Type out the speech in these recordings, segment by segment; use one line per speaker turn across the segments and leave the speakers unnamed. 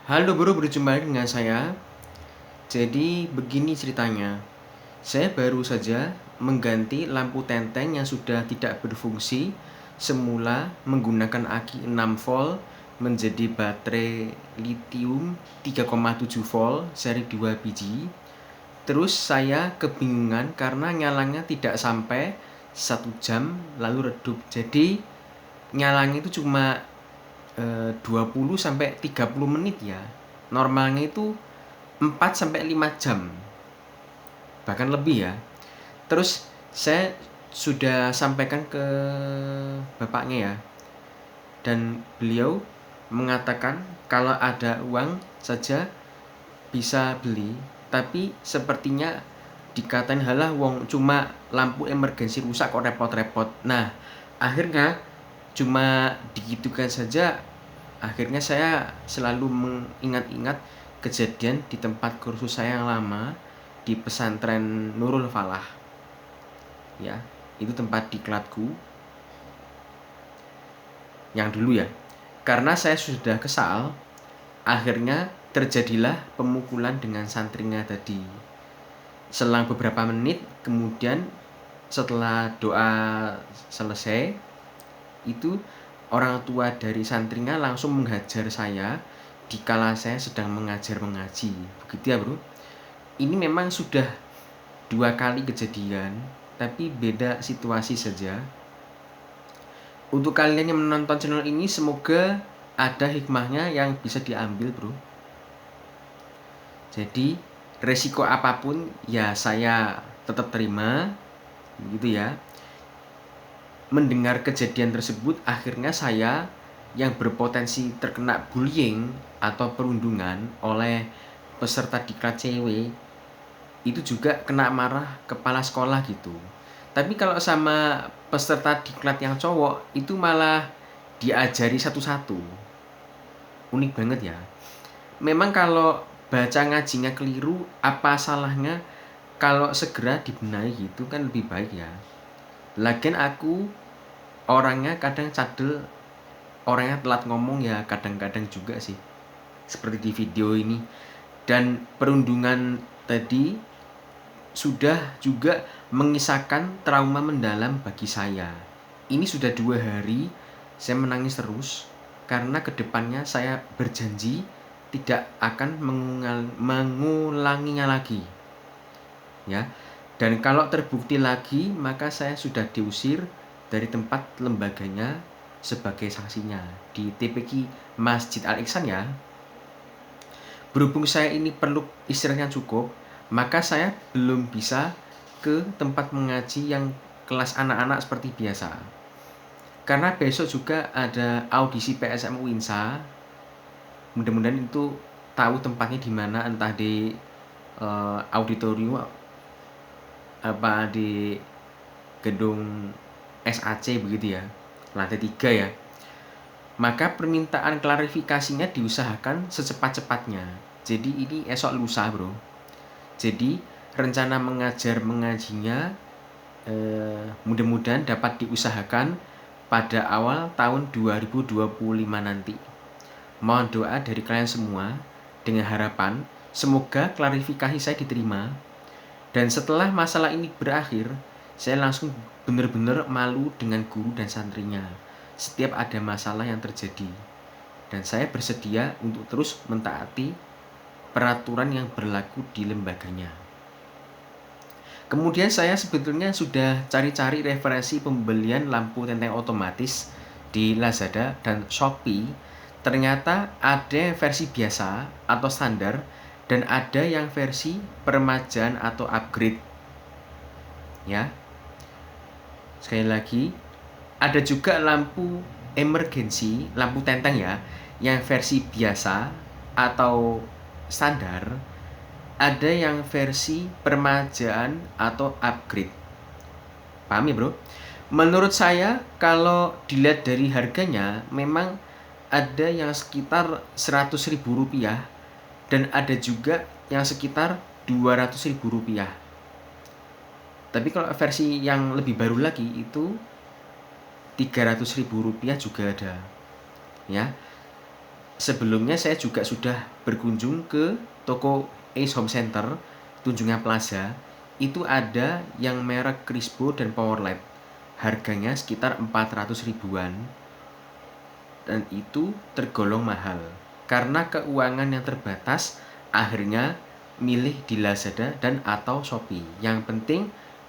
Halo bro, berjumpa lagi dengan saya. Jadi begini ceritanya. Saya baru saja mengganti lampu tenteng yang sudah tidak berfungsi. Semula menggunakan aki 6 volt menjadi baterai lithium 3,7 volt seri 2 biji. Terus saya kebingungan karena nyalanya tidak sampai 1 jam lalu redup. Jadi nyalanya itu cuma 20 sampai 30 menit ya. Normalnya itu 4 sampai 5 jam. Bahkan lebih ya. Terus saya sudah sampaikan ke bapaknya ya. Dan beliau mengatakan kalau ada uang saja bisa beli, tapi sepertinya dikatain halah wong cuma lampu emergensi rusak kok repot-repot. Nah, akhirnya cuma digitukan saja. Akhirnya saya selalu mengingat-ingat kejadian di tempat kursus saya yang lama di pesantren Nurul Falah. Ya, itu tempat diklatku yang dulu ya. Karena saya sudah kesal, akhirnya terjadilah pemukulan dengan santrinya tadi. Selang beberapa menit kemudian setelah doa selesai, itu orang tua dari santrinya langsung menghajar saya dikala saya sedang mengajar mengaji. Begitu ya bro. Ini memang sudah 2 kali kejadian, tapi beda situasi saja. Untuk kalian yang menonton channel ini, semoga ada hikmahnya yang bisa diambil bro. Jadi resiko apapun ya saya tetap terima, begitu ya. Mendengar kejadian tersebut, akhirnya saya yang berpotensi terkena bullying atau perundungan oleh peserta diklat cewek itu juga kena marah kepala sekolah gitu. Tapi kalau sama peserta diklat yang cowok itu malah diajari satu-satu. Unik banget ya. Memang kalau baca ngajinya keliru, apa salahnya kalau segera dibenahi gitu kan lebih baik ya. Lagian aku orangnya kadang cadel, orangnya telat ngomong ya kadang-kadang juga sih. Seperti di video ini. Dan perundungan tadi sudah juga mengisahkan trauma mendalam bagi saya. Ini sudah 2 hari saya menangis terus karena kedepannya saya berjanji tidak akan mengulanginya lagi. Ya, dan kalau terbukti lagi maka saya sudah diusir dari tempat lembaganya sebagai sanksinya di TPQ Masjid Al Ihsan ya. Berhubung saya ini perlu istirahat yang cukup, maka saya belum bisa ke tempat mengaji yang kelas anak-anak seperti biasa. Karena besok juga ada audisi PSMU Insa. Mudah-mudahan itu tahu tempatnya di mana, entah di auditorium apa di gedung SAC begitu ya. Lantai 3 ya. Maka permintaan klarifikasinya diusahakan secepat-cepatnya. Jadi ini esok lusa bro. Jadi rencana mengajinya mudah-mudahan dapat diusahakan pada awal tahun 2025 nanti. Mohon doa dari kalian semua dengan harapan semoga klarifikasi saya diterima. Dan setelah masalah ini berakhir, saya langsung benar-benar malu dengan guru dan santrinya setiap ada masalah yang terjadi. Dan saya bersedia untuk terus mentaati peraturan yang berlaku di lembaganya. Kemudian saya sebetulnya sudah cari-cari referensi pembelian lampu tenteng otomatis di Lazada dan Shopee. Ternyata ada versi biasa atau standar dan ada yang versi peremajaan atau upgrade. Ya. Sekali lagi, ada juga lampu emergency, lampu tenteng ya, yang versi biasa atau standar, ada yang versi permajaan atau upgrade. Paham ya bro? Menurut saya kalau dilihat dari harganya memang ada yang sekitar 100.000 rupiah dan ada juga yang sekitar 200.000 rupiah. Tapi kalau versi yang lebih baru lagi itu 300.000 rupiah juga ada. Ya, sebelumnya saya juga sudah berkunjung ke toko Ace Home Center Tunjungan Plaza. Itu ada yang merek Crispo dan Powerlite, harganya sekitar 400 ribuan, dan itu tergolong mahal. Karena keuangan yang terbatas, akhirnya milih di Lazada dan atau Shopee. Yang penting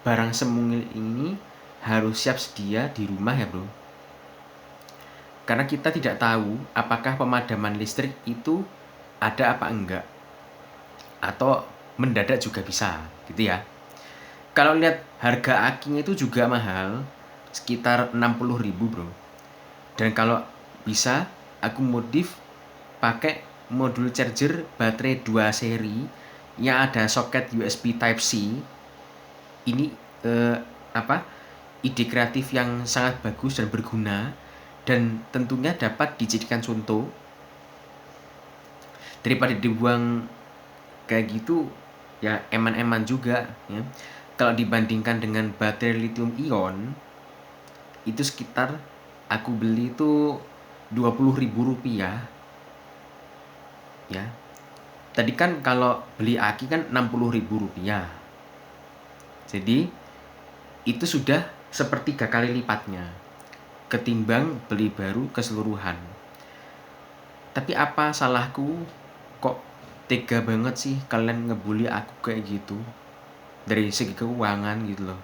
barang semungil ini harus siap sedia di rumah ya bro. Karena kita tidak tahu apakah pemadaman listrik itu ada apa enggak, atau mendadak juga bisa gitu ya. Kalau lihat harga akinya itu juga mahal, sekitar 60 ribu bro. Dan kalau bisa aku modif pakai modul charger baterai 2 seri yang ada soket USB Type C. Ini apa ide kreatif yang sangat bagus dan berguna, dan tentunya dapat dijadikan contoh. Daripada dibuang kayak gitu ya, eman-eman juga ya. Kalau dibandingkan dengan baterai lithium ion, itu sekitar aku beli itu 20 ribu rupiah ya. Tadi kan kalau beli aki kan 60 ribu rupiah, jadi itu sudah sepertiga kali lipatnya ketimbang beli baru keseluruhan. Tapi apa salahku? Kok tega banget sih kalian ngebully aku kayak gitu dari segi keuangan gitu loh.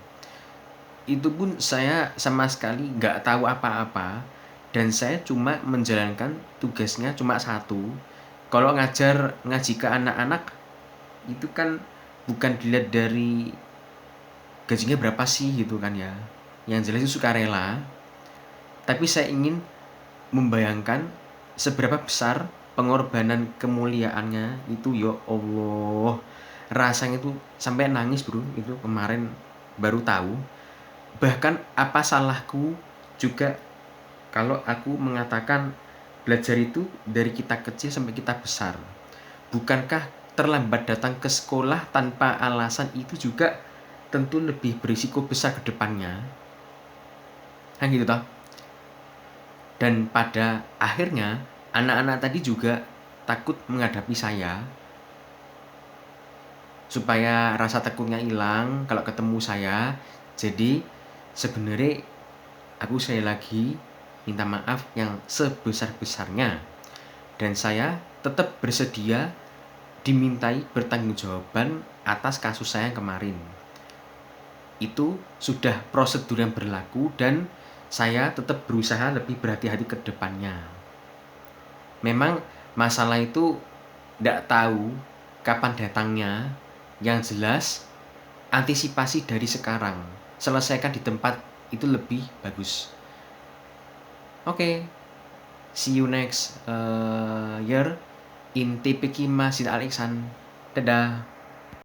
Itu pun saya sama sekali nggak tahu apa-apa, dan saya cuma menjalankan tugasnya cuma satu. Kalau ngaji ke anak-anak itu kan bukan dilihat dari gajinya berapa sih gitu kan ya, yang jelas itu sukarela. Tapi saya ingin membayangkan seberapa besar pengorbanan kemuliaannya itu. Ya Allah, rasanya itu sampai nangis bro, itu kemarin baru tahu. Bahkan apa salahku juga kalau aku mengatakan belajar itu dari kita kecil sampai kita besar? Bukankah terlambat datang ke sekolah tanpa alasan itu juga tentu lebih berisiko besar ke depannya? Kan gitu toh? Dan pada akhirnya anak-anak tadi juga takut menghadapi saya, supaya rasa takutnya hilang kalau ketemu saya. Jadi sebenarnya aku sekali lagi minta maaf yang sebesar-besarnya, dan saya tetap bersedia dimintai pertanggungjawaban atas kasus saya yang kemarin. Itu sudah prosedur yang berlaku, dan saya tetap berusaha lebih berhati-hati ke depannya. Memang masalah itu tidak tahu kapan datangnya. Yang jelas antisipasi dari sekarang, selesaikan di tempat itu lebih bagus. Oke, see you next year in TPK Masjid Al Ihsan. Dadah.